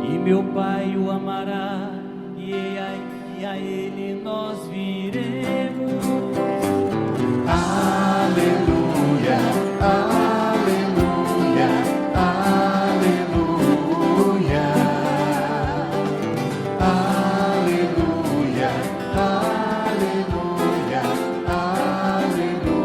e meu Pai o amará, e a Ele nós viremos. Aleluia, aleluia, aleluia, aleluia, aleluia, aleluia.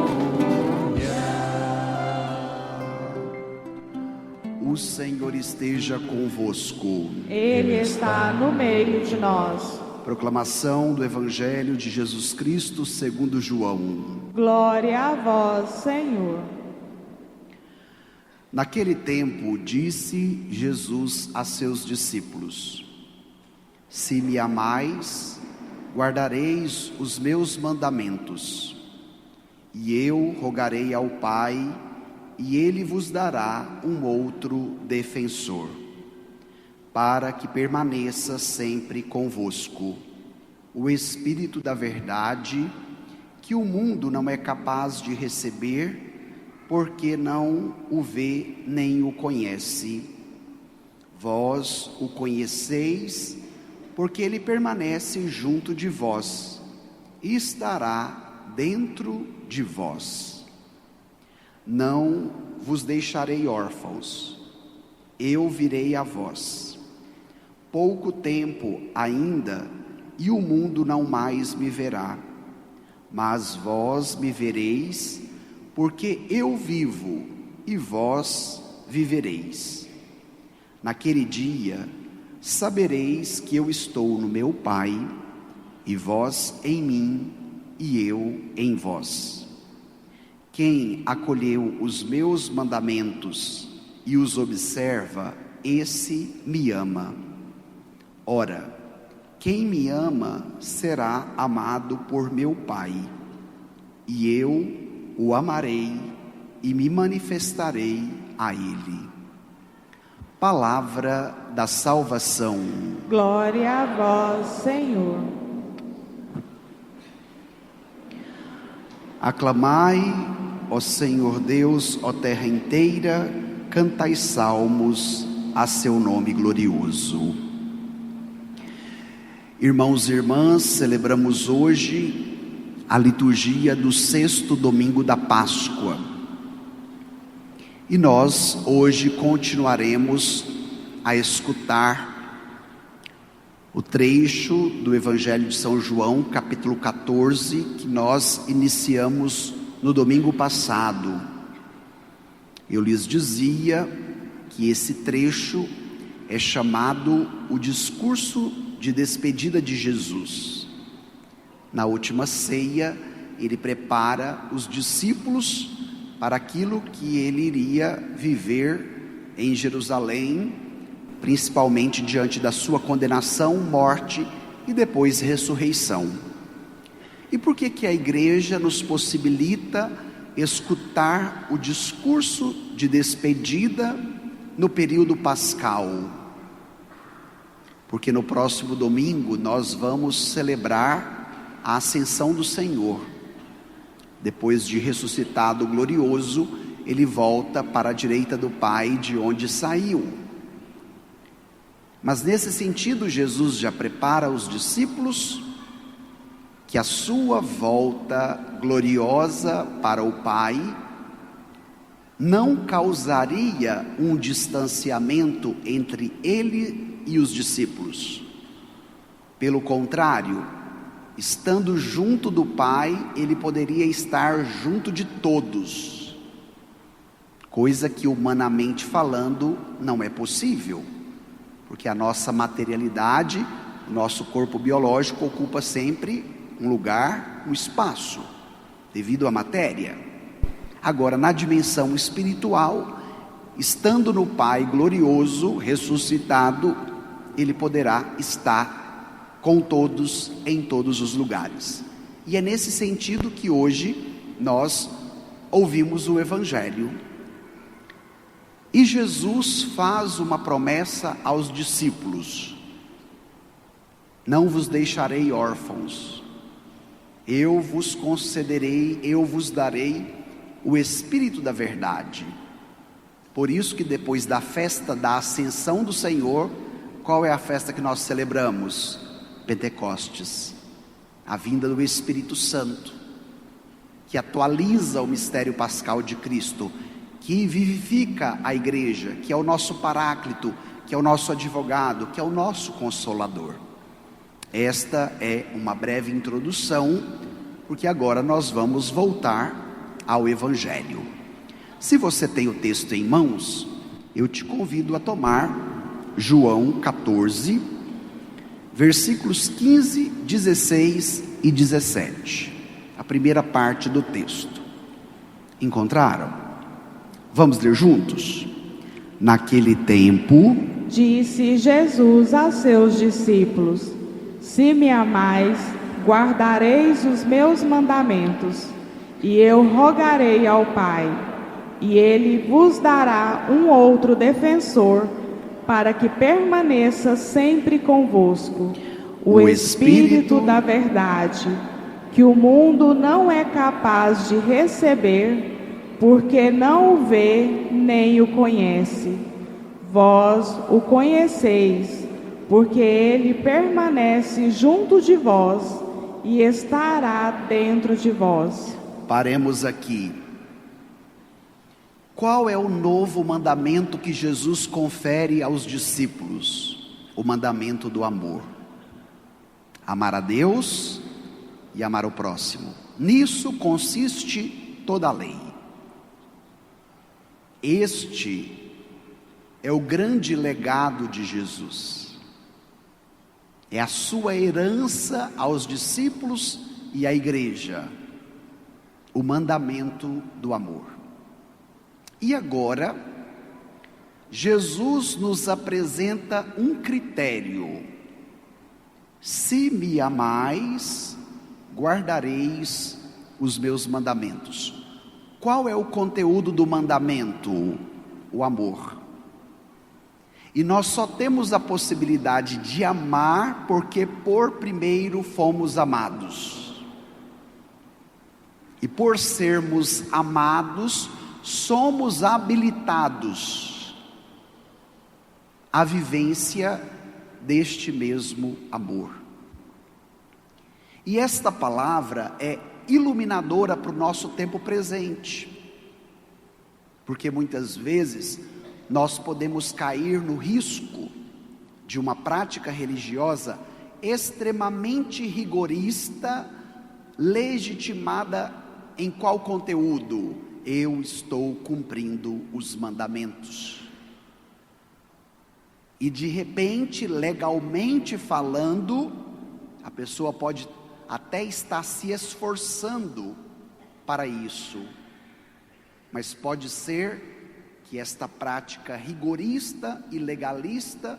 O Senhor esteja convosco. Ele está no meio de nós. Proclamação do Evangelho de Jesus Cristo segundo João. Glória a vós, Senhor. Naquele tempo disse Jesus a seus discípulos: Se me amais, guardareis os meus mandamentos. E eu rogarei ao Pai, e Ele vos dará um outro defensor, para que permaneça sempre convosco, o Espírito da verdade, que o mundo não é capaz de receber, porque não o vê nem o conhece. Vós o conheceis, porque ele permanece junto de vós, e estará dentro de vós. Não vos deixarei órfãos, eu virei a vós. Pouco tempo ainda, e o mundo não mais me verá, mas vós me vereis, porque eu vivo, e vós vivereis. Naquele dia, sabereis que eu estou no meu Pai, e vós em mim, e eu em vós. Quem acolheu os meus mandamentos e os observa, esse me ama. Ora, quem me ama será amado por meu Pai, e eu o amarei e me manifestarei a ele. Palavra da salvação. Glória a vós, Senhor. Aclamai, ó Senhor Deus, ó terra inteira, cantai salmos a seu nome glorioso. Irmãos e irmãs, celebramos hoje a liturgia do 6º domingo da Páscoa. E nós hoje continuaremos a escutar o trecho do Evangelho de São João, capítulo 14, que nós iniciamos no domingo passado. Eu lhes dizia que esse trecho é chamado o discurso de despedida de Jesus. Na última ceia, ele prepara os discípulos para aquilo que ele iria viver em Jerusalém, principalmente diante da sua condenação, morte e depois ressurreição. E por que a igreja nos possibilita escutar o discurso de despedida no período pascal? Porque no próximo domingo nós vamos celebrar a ascensão do Senhor. Depois de ressuscitado glorioso, ele volta para a direita do Pai, de onde saiu. Mas nesse sentido, Jesus já prepara os discípulos que a sua volta gloriosa para o Pai não causaria um distanciamento entre ele e os discípulos. Pelo contrário, estando junto do Pai, ele poderia estar junto de todos, coisa que humanamente falando não é possível, porque a nossa materialidade, o nosso corpo biológico ocupa sempre um lugar, um espaço, devido à matéria. Agora, na dimensão espiritual, estando no Pai glorioso, ressuscitado, ele poderá estar com todos, em todos os lugares. E é nesse sentido que hoje nós ouvimos o Evangelho. E Jesus faz uma promessa aos discípulos: não vos deixarei órfãos, eu vos concederei, eu vos darei o Espírito da verdade. Por isso que depois da festa da ascensão do Senhor, Qual é a festa que nós celebramos? Pentecostes, a vinda do Espírito Santo, que atualiza o mistério pascal de Cristo, que vivifica a igreja, que é o nosso paráclito, que é o nosso advogado, que é o nosso consolador. Esta é uma breve introdução, porque agora nós vamos voltar ao Evangelho. Se você tem o texto em mãos, eu te convido a tomar João 14, versículos 15, 16 e 17, a primeira parte do texto. Encontraram? Vamos ler juntos? Naquele tempo, Disse Jesus aos seus discípulos: Se me amais, guardareis os meus mandamentos, e eu rogarei ao Pai, e ele vos dará um outro defensor, para que permaneça sempre convosco, o Espírito da verdade, que o mundo não é capaz de receber, porque não o vê nem o conhece. Vós o conheceis, porque ele permanece junto de vós e estará dentro de vós. paremos aqui. Qual é o novo mandamento que Jesus confere aos discípulos? O mandamento do amor. Amar a Deus e amar o próximo. Nisso consiste toda a lei. Este é o grande legado de Jesus. É a sua herança aos discípulos e à igreja. O mandamento do amor. E agora, Jesus nos apresenta um critério: se me amais, guardareis os meus mandamentos. Qual é o conteúdo do mandamento? O amor. E nós só temos a possibilidade de amar porque por primeiro fomos amados. E por sermos amados, somos habilitados à vivência deste mesmo amor. E esta palavra é iluminadora para o nosso tempo presente, porque muitas vezes nós podemos cair no risco de uma prática religiosa extremamente rigorista, legitimada em qual conteúdo? Eu estou cumprindo os mandamentos. E de repente, legalmente falando, a pessoa pode até estar se esforçando para isso, mas pode ser que esta prática rigorista e legalista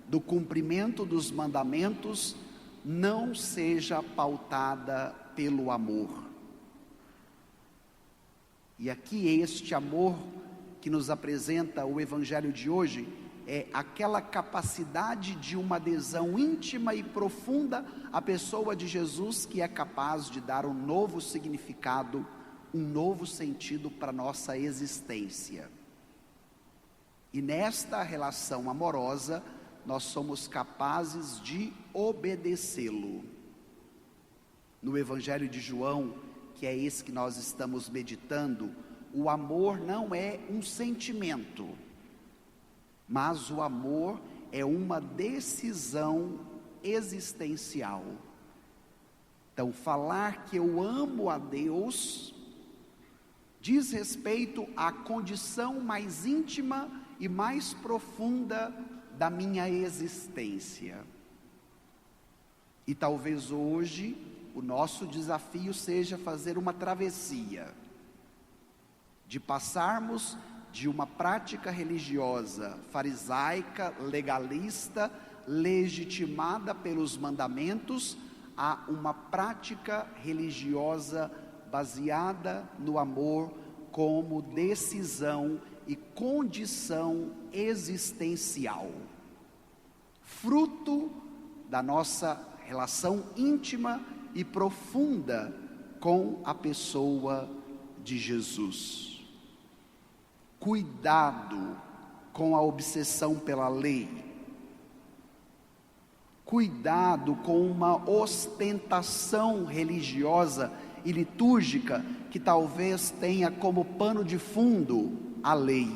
do cumprimento dos mandamentos não seja pautada pelo amor. E aqui este amor que nos apresenta o Evangelho de hoje é aquela capacidade de uma adesão íntima e profunda à pessoa de Jesus, que é capaz de dar um novo significado, um novo sentido para a nossa existência. E nesta relação amorosa, nós somos capazes de obedecê-lo. No Evangelho de João, que é esse que nós estamos meditando, o amor não é um sentimento, mas o amor é uma decisão existencial. Então, falar que eu amo a Deus diz respeito à condição mais íntima e mais profunda da minha existência. E talvez hoje o nosso desafio seja fazer uma travessia, de passarmos de uma prática religiosa farisaica, legalista, legitimada pelos mandamentos, a uma prática religiosa baseada no amor como decisão e condição existencial, fruto da nossa relação íntima e profunda com a pessoa de Jesus. Cuidado com a obsessão pela lei. cuidado com uma ostentação religiosa e litúrgica que talvez tenha como pano de fundo a lei.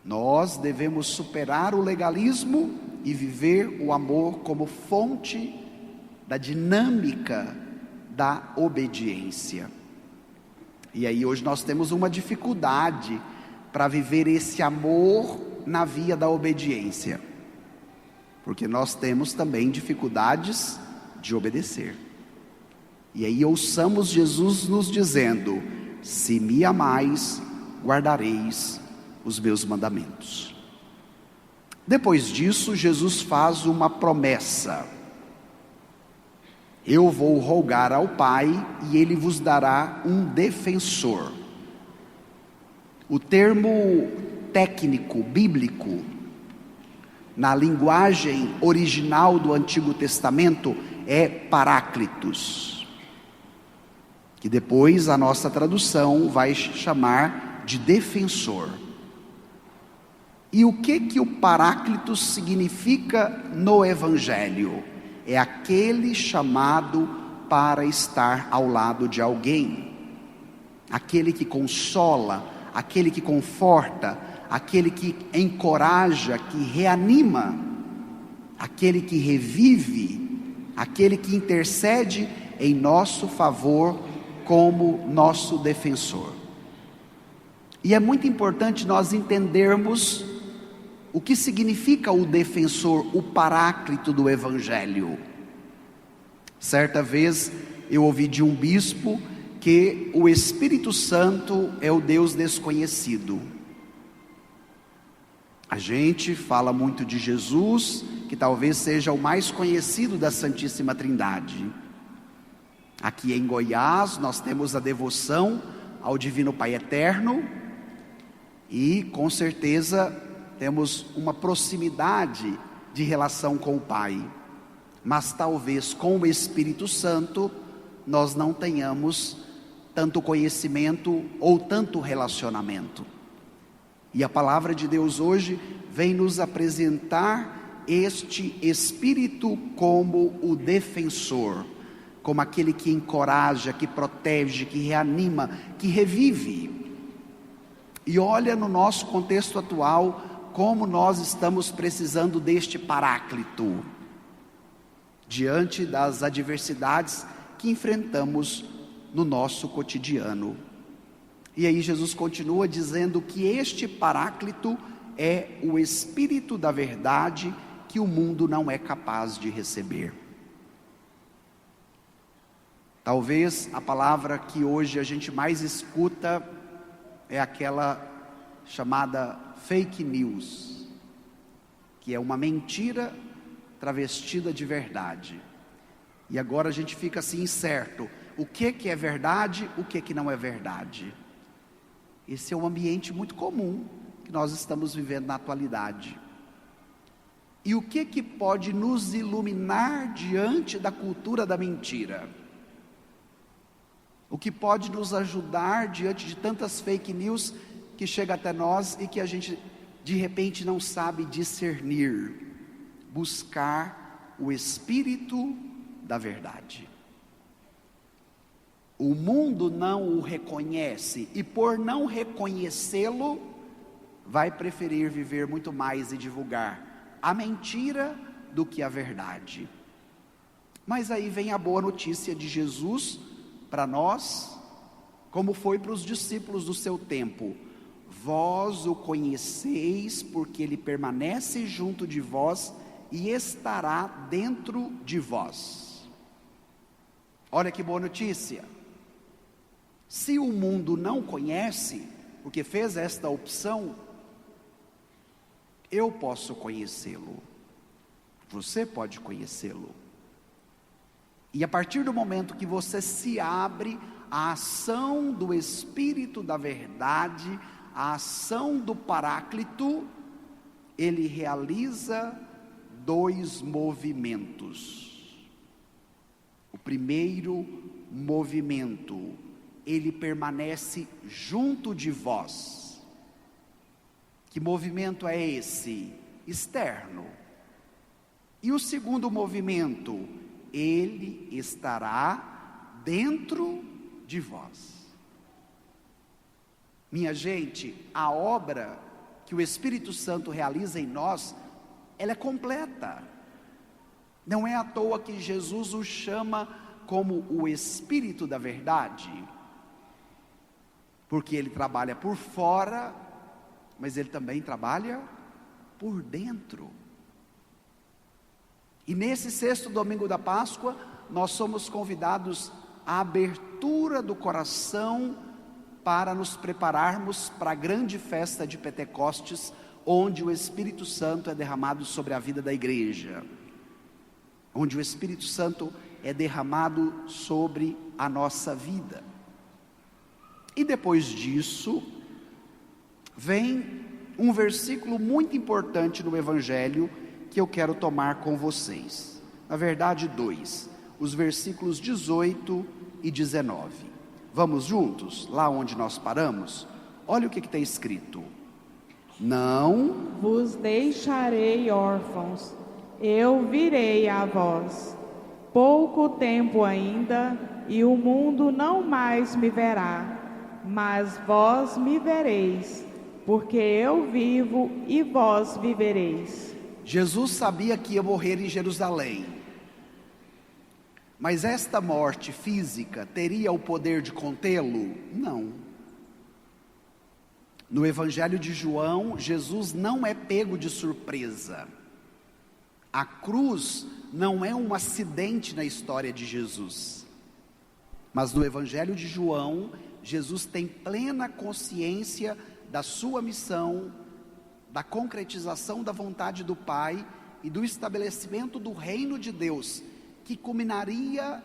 Nós devemos superar o legalismo e viver o amor como fonte da dinâmica da obediência. E aí hoje nós temos uma dificuldade para viver esse amor na via da obediência, porque nós temos também dificuldades de obedecer. E aí ouçamos Jesus nos dizendo: se me amais, guardareis os meus mandamentos. Depois disso, Jesus faz uma promessa: eu vou rogar ao Pai e Ele vos dará um defensor. O termo técnico, bíblico, na linguagem original do Antigo Testamento, é Paráclitos, que depois a nossa tradução vai chamar de defensor. E o que o Paráclitos significa no Evangelho? É aquele chamado para estar ao lado de alguém, aquele que consola, aquele que conforta, aquele que encoraja, que reanima, aquele que revive, aquele que intercede em nosso favor como nosso defensor. E é muito importante nós entendermos o que significa o defensor, o Paráclito do Evangelho. Certa vez eu ouvi de um bispo que o Espírito Santo é o Deus desconhecido. A gente fala muito de Jesus, que talvez seja o mais conhecido da Santíssima Trindade. Aqui em Goiás nós temos a devoção ao Divino Pai Eterno e com certeza temos uma proximidade de relação com o Pai, mas talvez com o Espírito Santo nós não tenhamos tanto conhecimento ou tanto relacionamento. E a palavra de Deus hoje vem nos apresentar este Espírito como o defensor, como aquele que encoraja, que protege, que reanima, que revive. E olha no nosso contexto atual, como nós estamos precisando deste Paráclito, diante das adversidades que enfrentamos no nosso cotidiano. E aí Jesus continua dizendo que este Paráclito é o Espírito da verdade que o mundo não é capaz de receber. Talvez a palavra que hoje a gente mais escuta é aquela chamada fake news, que é uma mentira travestida de verdade. E agora a gente fica assim incerto, o que é verdade, o que não é verdade. Esse é um ambiente muito comum que nós estamos vivendo na atualidade. E o que pode nos iluminar diante da cultura da mentira? O que pode nos ajudar diante de tantas fake news que chega até nós e que a gente de repente não sabe discernir? Buscar o Espírito da verdade. O mundo não o reconhece e por não reconhecê-lo, vai preferir viver muito mais e divulgar a mentira do que a verdade. Mas aí vem a boa notícia de Jesus para nós, como foi para os discípulos do seu tempo: vós o conheceis porque ele permanece junto de vós e estará dentro de vós. Olha que boa notícia. Se o mundo não conhece, porque fez esta opção, eu posso conhecê-lo, você pode conhecê-lo. E a partir do momento que você se abre à ação do Espírito da verdade, à ação do Paráclito, ele realiza dois movimentos. O primeiro movimento, ele permanece junto de vós. Que movimento é esse? externo. E o segundo movimento, Ele estará dentro de vós. Minha gente, a obra que o Espírito Santo realiza em nós, ela é completa. Não é à toa que Jesus o chama como o Espírito da verdade, porque ele trabalha por fora, mas ele também trabalha por dentro. E nesse sexto domingo da Páscoa, nós somos convidados à abertura do coração para nos prepararmos para a grande festa de Pentecostes, onde o Espírito Santo é derramado sobre a vida da igreja, onde o Espírito Santo é derramado sobre a nossa vida. E depois disso, vem um versículo muito importante no Evangelho, que eu quero tomar com vocês. Na verdade, dois, os versículos 18 e 19. Vamos juntos, lá onde nós paramos? Olha o que está escrito: não vos deixarei órfãos, eu virei a vós. Pouco tempo ainda, e o mundo não mais me verá, mas vós me vereis, porque eu vivo e vós vivereis. Jesus sabia que ia morrer em Jerusalém, mas esta morte física teria o poder de contê-lo? Não. No Evangelho de João, Jesus não é pego de surpresa. A cruz não é um acidente na história de Jesus. Mas no Evangelho de João, Jesus tem plena consciência da sua missão, da concretização da vontade do Pai e do estabelecimento do reino de Deus, que culminaria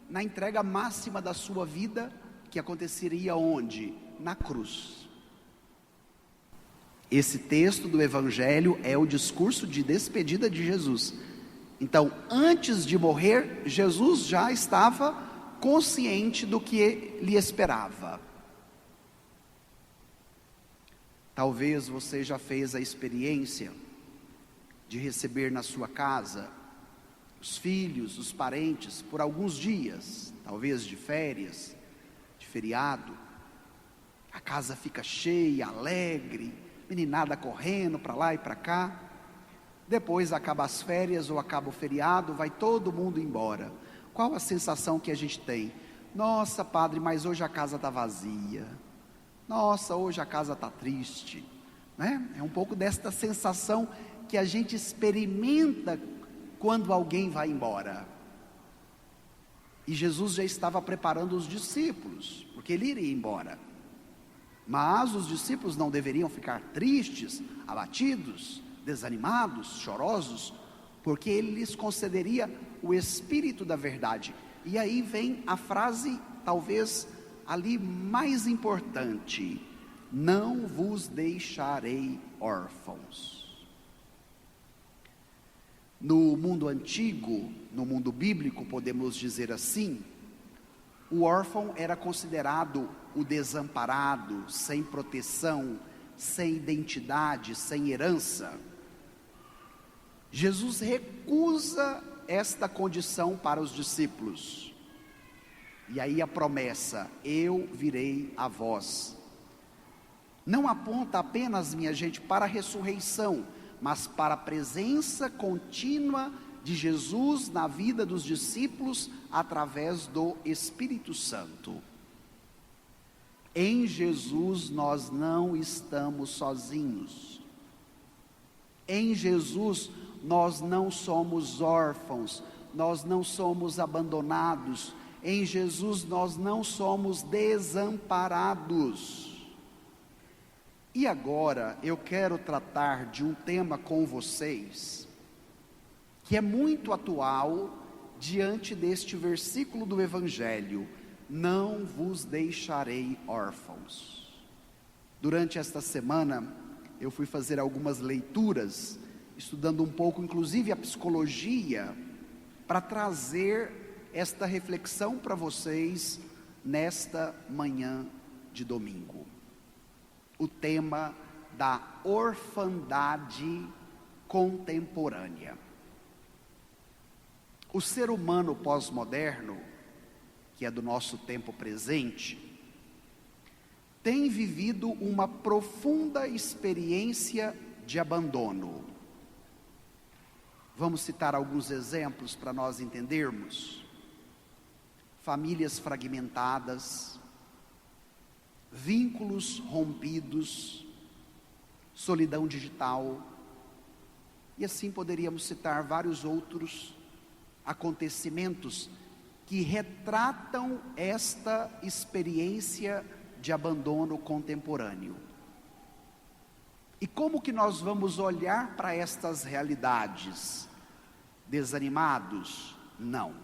na entrega máxima da sua vida, que aconteceria onde? Na cruz. Esse texto do Evangelho é o discurso de despedida de Jesus. Então, antes de morrer, Jesus já estava consciente do que lhe esperava. Talvez você já fez a experiência de receber na sua casa os filhos, os parentes, por alguns dias, talvez de férias, de feriado. A casa fica cheia, alegre, meninada correndo para lá e para cá. Depois acaba as férias ou acaba o feriado, vai todo mundo embora. Qual a sensação que a gente tem? Nossa, padre, mas hoje a casa está vazia. Nossa, hoje a casa está triste, né? É um pouco desta sensação que a gente experimenta quando alguém vai embora. E Jesus já estava preparando os discípulos, porque ele iria embora. Mas os discípulos não deveriam ficar tristes, abatidos, desanimados, chorosos, porque ele lhes concederia o Espírito da verdade. E aí vem a frase, talvez ali mais importante: não vos deixarei órfãos. No mundo antigo, no mundo bíblico, podemos dizer assim, o órfão era considerado o desamparado, sem proteção, sem identidade, sem herança. Jesus recusa esta condição para os discípulos. E aí a promessa: eu virei a vós, não aponta apenas, minha gente, para a ressurreição, mas para a presença contínua de Jesus na vida dos discípulos através do Espírito Santo. Em Jesus nós não estamos sozinhos. Em Jesus nós não somos órfãos, nós não somos abandonados. Em Jesus nós não somos desamparados. E agora eu quero tratar de um tema com vocês, que é muito atual diante deste versículo do Evangelho: não vos deixarei órfãos. Durante esta semana eu fui fazer algumas leituras, estudando um pouco inclusive a psicologia, para trazer esta reflexão para vocês nesta manhã de domingo. O tema da orfandade contemporânea. O ser humano pós-moderno, que é do nosso tempo presente, tem vivido uma profunda experiência de abandono. Vamos citar alguns exemplos para nós entendermos. Famílias fragmentadas, vínculos rompidos, solidão digital, e assim poderíamos citar vários outros acontecimentos que retratam esta experiência de abandono contemporâneo. E como que nós vamos olhar para estas realidades? Desanimados? Não.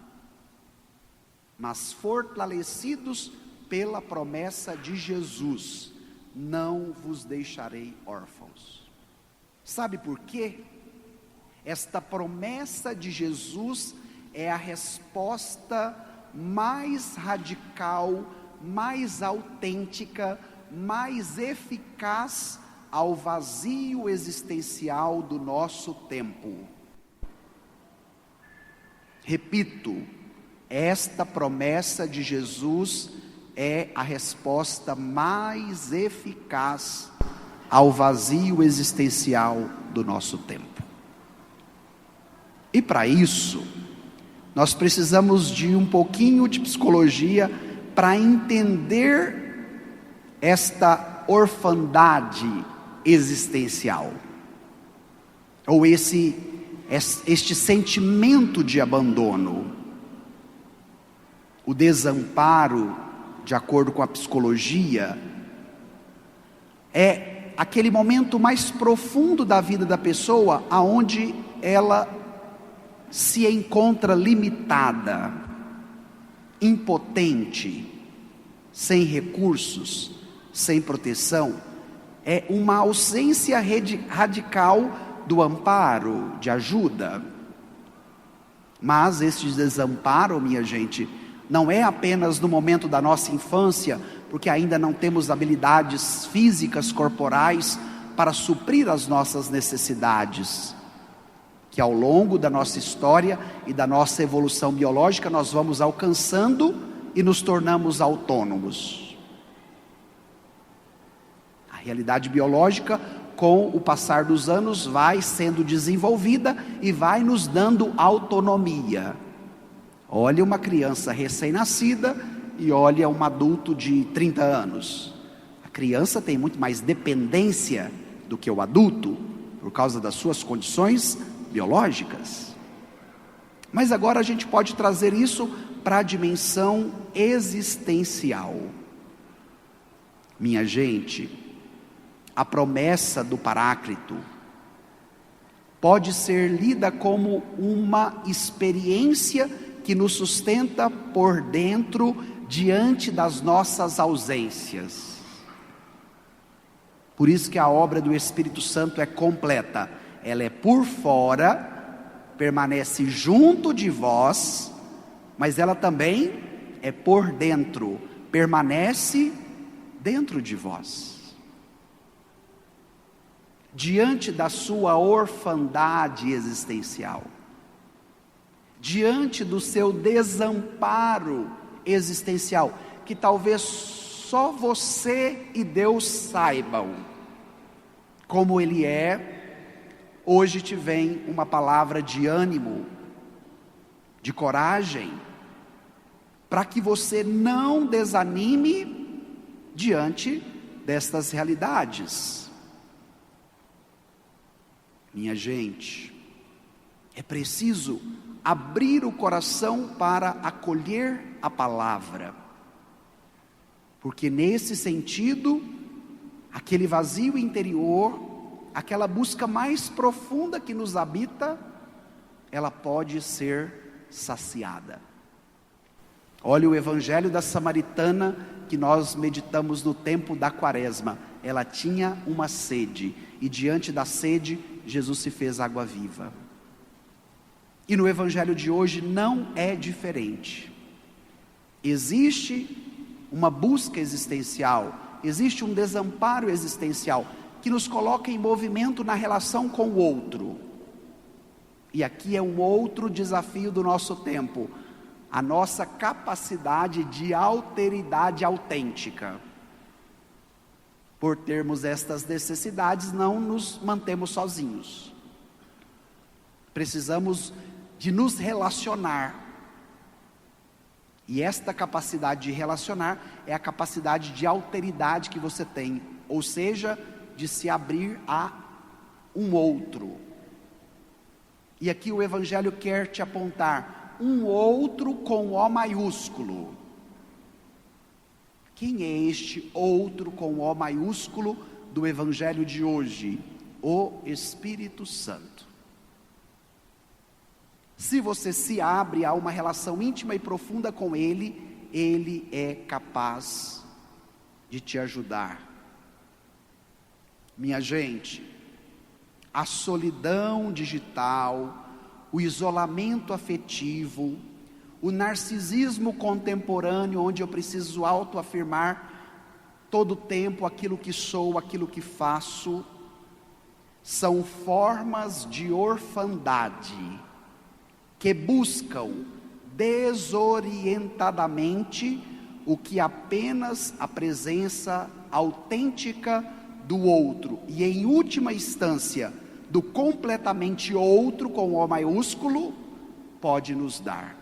Mas fortalecidos pela promessa de Jesus: não vos deixarei órfãos. Sabe por quê? Esta promessa de Jesus é a resposta mais radical, mais autêntica, mais eficaz ao vazio existencial do nosso tempo. Repito, esta promessa de Jesus é a resposta mais eficaz ao vazio existencial do nosso tempo. E para isso, nós precisamos de um pouquinho de psicologia para entender esta orfandade existencial, ou este sentimento de abandono. O desamparo, de acordo com a psicologia, é aquele momento mais profundo da vida da pessoa, aonde ela se encontra limitada, impotente, sem recursos, sem proteção. É uma ausência radical do amparo, de ajuda. Mas este desamparo, minha gente, não é apenas no momento da nossa infância, porque ainda não temos habilidades físicas, corporais, para suprir as nossas necessidades, que ao longo da nossa história e da nossa evolução biológica nós vamos alcançando e nos tornamos autônomos. A realidade biológica, com o passar dos anos, vai sendo desenvolvida e vai nos dando autonomia. Olha uma criança recém-nascida e olha um adulto de 30 anos. A criança tem muito mais dependência do que o adulto, por causa das suas condições biológicas. Mas agora a gente pode trazer isso para a dimensão existencial. Minha gente, a promessa do Paráclito pode ser lida como uma experiência que nos sustenta por dentro diante das nossas ausências. Por isso que a obra do Espírito Santo é completa. Ela é por fora, permanece junto de vós, mas ela também é por dentro, permanece dentro de vós. Diante da sua orfandade existencial, diante do seu desamparo existencial, que talvez só você e Deus saibam como ele é, hoje te vem uma palavra de ânimo, de coragem, para que você não desanime diante destas realidades. Minha gente, é preciso abrir o coração para acolher a palavra, porque nesse sentido, aquele vazio interior, aquela busca mais profunda que nos habita, ela pode ser saciada. Olha o evangelho da samaritana que nós meditamos no tempo da quaresma. Ela tinha uma sede, e diante da sede, Jesus se fez água viva. E no evangelho de hoje não é diferente. Existe uma busca existencial, existe um desamparo existencial, que nos coloca em movimento na relação com o outro. E aqui é um outro desafio do nosso tempo, a nossa capacidade de alteridade autêntica. Por termos estas necessidades, não nos mantemos sozinhos. Precisamos de nos relacionar. E esta capacidade de relacionar é a capacidade de alteridade que você tem, ou seja, de se abrir a um outro. E aqui o Evangelho quer te apontar um outro com O maiúsculo. Quem é este outro com O maiúsculo do Evangelho de hoje? O Espírito Santo. Se você se abre a uma relação íntima e profunda com Ele, Ele é capaz de te ajudar. Minha gente, a solidão digital, o isolamento afetivo, o narcisismo contemporâneo, onde eu preciso autoafirmar todo o tempo aquilo que sou, aquilo que faço, são formas de orfandade que buscam desorientadamente o que apenas a presença autêntica do outro, e em última instância, do completamente outro com O maiúsculo, pode nos dar.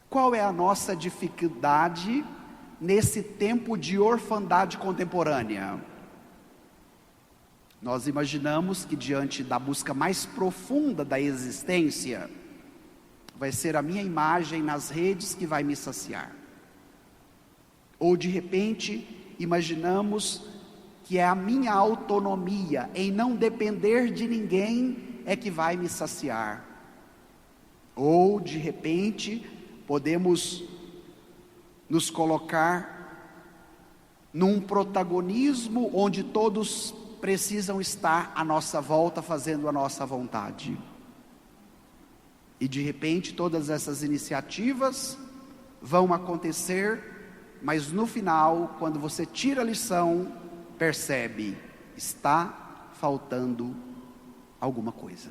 Qual é a nossa dificuldade nesse tempo de orfandade contemporânea? Nós imaginamos que diante da busca mais profunda da existência, vai ser a minha imagem nas redes que vai me saciar. Ou de repente, imaginamos que é a minha autonomia em não depender de ninguém é que vai me saciar. Ou de repente, podemos nos colocar num protagonismo onde todos precisam estar à nossa volta fazendo a nossa vontade. E de repente todas essas iniciativas vão acontecer, mas no final, quando você tira a lição, percebe, está faltando alguma coisa.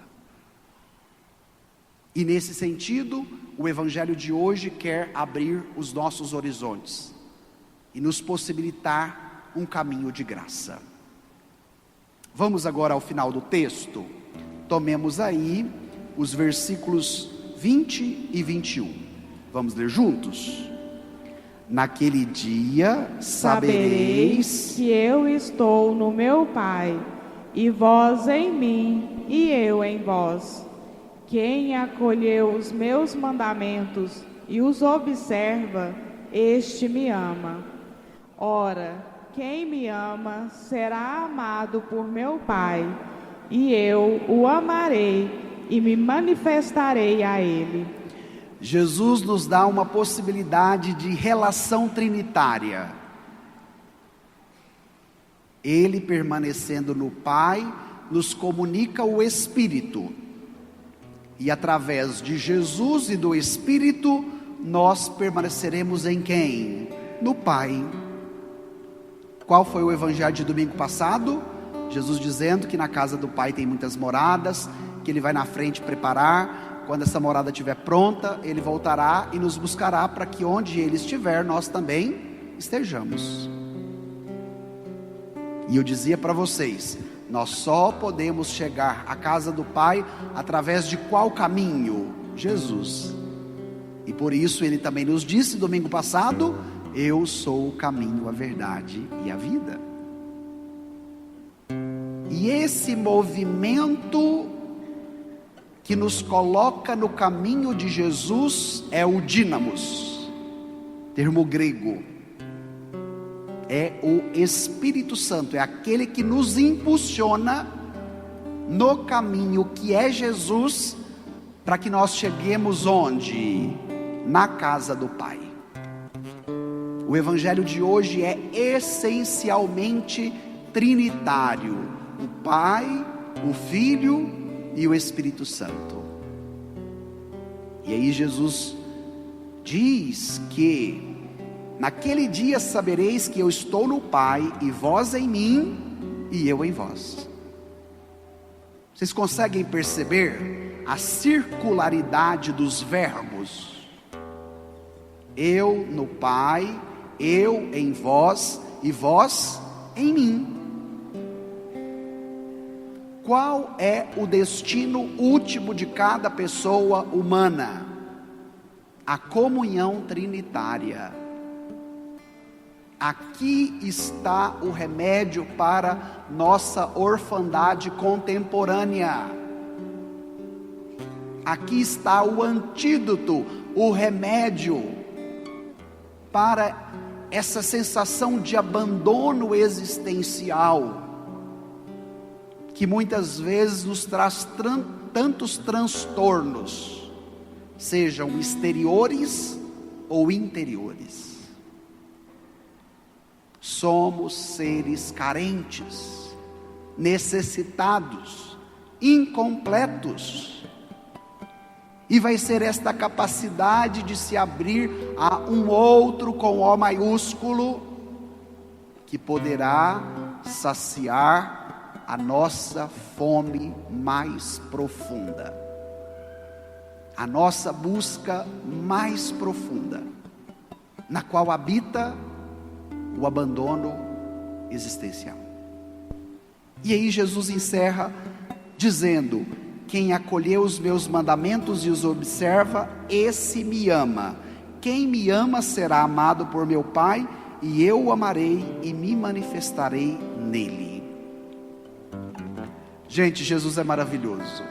E nesse sentido, o Evangelho de hoje quer abrir os nossos horizontes e nos possibilitar um caminho de graça. Vamos agora ao final do texto. Tomemos aí os versículos 20 e 21. Vamos ler juntos? Naquele dia sabereis que eu estou no meu Pai, e vós em mim, e eu em vós. Quem acolheu os meus mandamentos e os observa, este me ama. Ora, quem me ama será amado por meu Pai, e eu o amarei e me manifestarei a ele. Jesus nos dá uma possibilidade de relação trinitária. Ele, permanecendo no Pai, nos comunica o Espírito. E através de Jesus e do Espírito, nós permaneceremos em quem? No Pai. Qual foi o evangelho de domingo passado? Jesus dizendo que na casa do Pai tem muitas moradas, que Ele vai na frente preparar. Quando essa morada estiver pronta, Ele voltará e nos buscará para que onde Ele estiver, nós também estejamos. E eu dizia para vocês, nós só podemos chegar à casa do Pai através de qual caminho? Jesus. E por isso Ele também nos disse domingo passado, eu sou o caminho, a verdade e a vida. E esse movimento que nos coloca no caminho de Jesus é o dínamos, termo grego. É o Espírito Santo, é aquele que nos impulsiona no caminho que é Jesus, para que nós cheguemos onde? Na casa do Pai. O evangelho de hoje é essencialmente trinitário: o Pai, o Filho e o Espírito Santo. E aí Jesus diz que naquele dia sabereis que eu estou no Pai, e vós em mim, e eu em vós. Vocês conseguem perceber a circularidade dos verbos? Eu no Pai, eu em vós e vós em mim. Qual é o destino último de cada pessoa humana? A comunhão trinitária. Aqui está o remédio para nossa orfandade contemporânea. Aqui está o antídoto, o remédio para essa sensação de abandono existencial, que muitas vezes nos traz tantos transtornos, sejam exteriores ou interiores. Somos seres carentes, necessitados, incompletos. E vai ser esta capacidade de se abrir a um outro com O maiúsculo, que poderá saciar a nossa fome mais profunda, a nossa busca mais profunda, na qual habita o abandono existencial. E aí Jesus encerra dizendo: quem acolheu os meus mandamentos e os observa, esse me ama. Quem me ama será amado por meu Pai, e eu o amarei e me manifestarei nele. Gente, Jesus é maravilhoso,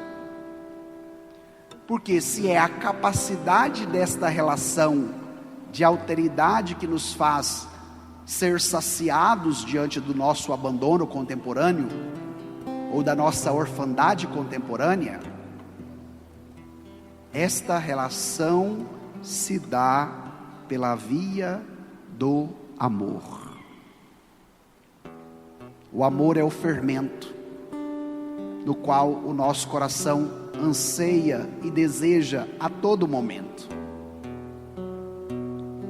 porque se é a capacidade desta relação de alteridade que nos faz ser saciados diante do nosso abandono contemporâneo, ou da nossa orfandade contemporânea, esta relação se dá pela via do amor. O amor é o fermento no qual o nosso coração anseia e deseja a todo momento,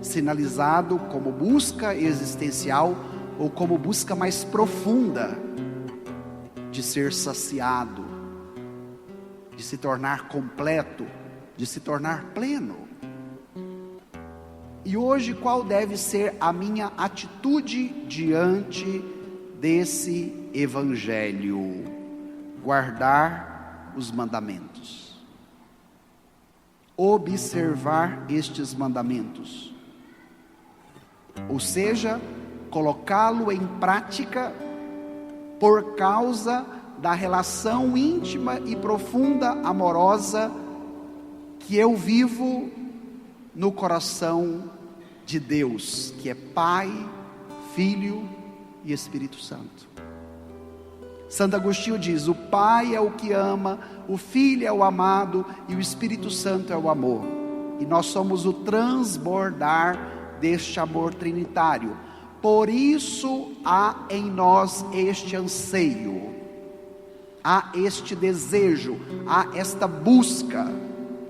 sinalizado como busca existencial ou como busca mais profunda de ser saciado, de se tornar completo, de se tornar pleno. E hoje qual deve ser a minha atitude diante desse evangelho? Guardar os mandamentos, observar estes mandamentos, ou seja, colocá-lo em prática por causa da relação íntima e profunda, amorosa, que eu vivo no coração de Deus, que é Pai, Filho e Espírito Santo. Santo Agostinho diz: o Pai é o que ama, o Filho é o amado e o Espírito Santo é o amor. E nós somos o transbordar deste amor trinitário. Por isso há em nós este anseio, há este desejo, há esta busca,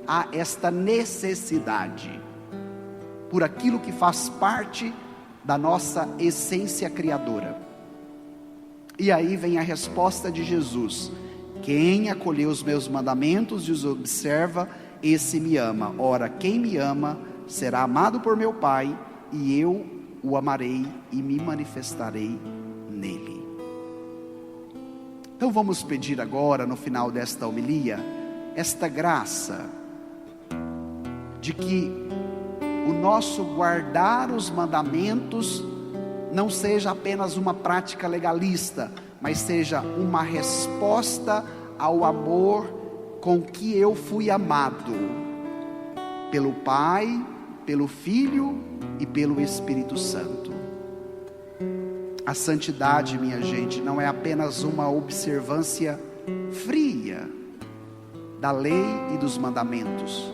há esta necessidade por aquilo que faz parte da nossa essência criadora. E aí vem a resposta de Jesus: quem acolheu os meus mandamentos e os observa, esse me ama. Ora, quem me ama será amado por meu Pai, e eu o amarei e me manifestarei nele. Então vamos pedir agora, no final desta homilia, esta graça de que o nosso guardar os mandamentos não seja apenas uma prática legalista, mas seja uma resposta ao amor com que eu fui amado pelo Pai, pelo Filho e pelo Espírito Santo. A santidade, minha gente, não é apenas uma observância fria da lei e dos mandamentos,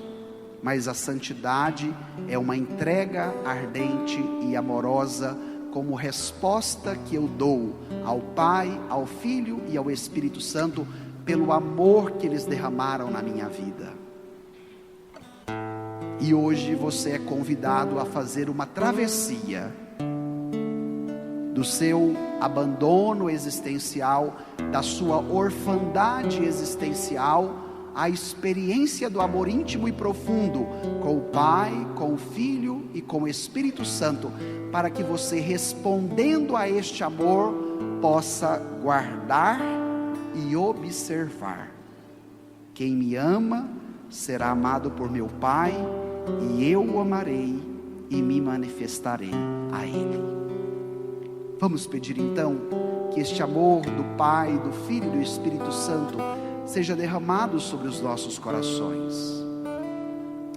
mas a santidade é uma entrega ardente e amorosa como resposta que eu dou ao Pai, ao Filho e ao Espírito Santo pelo amor que eles derramaram na minha vida. E hoje você é convidado a fazer uma travessia do seu abandono existencial, da sua orfandade existencial, a experiência do amor íntimo e profundo com o Pai, com o Filho e com o Espírito Santo, para que você, respondendo a este amor, possa guardar e observar. Quem me ama será amado por meu Pai, e eu o amarei e me manifestarei a Ele. Vamos pedir então que este amor do Pai, do Filho e do Espírito Santo seja derramado sobre os nossos corações.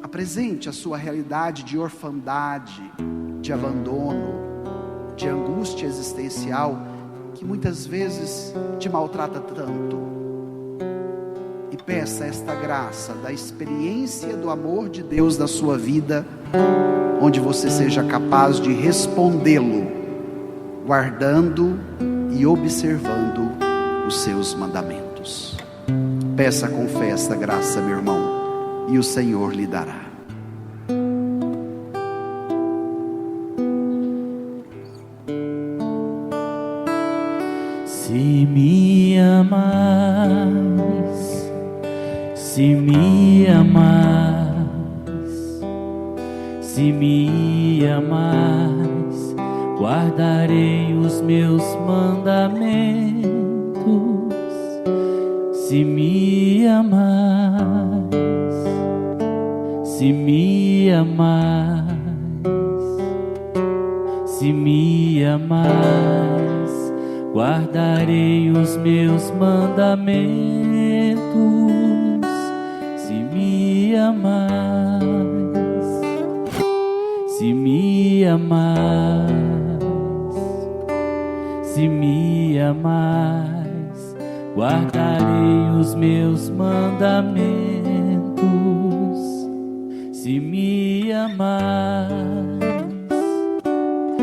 Apresente a sua realidade de orfandade, de abandono, de angústia existencial, que muitas vezes te maltrata tanto. E peça esta graça da experiência do amor de Deus na sua vida, onde você seja capaz de respondê-lo, guardando e observando os seus mandamentos. Peça com fé esta graça, meu irmão, e o Senhor lhe dará. Se me amas, se me amas, se me amas, guardarei os meus mandamentos. Se me amas, se me amas, se me amas, guardarei os meus mandamentos. Se me amas, se me amas, se me amas, guardarei os meus mandamentos. Se me amas,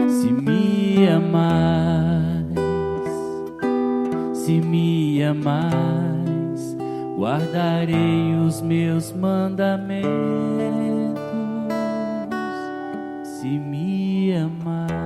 se me amas, se me amas, guardarei os meus mandamentos. Se me amas.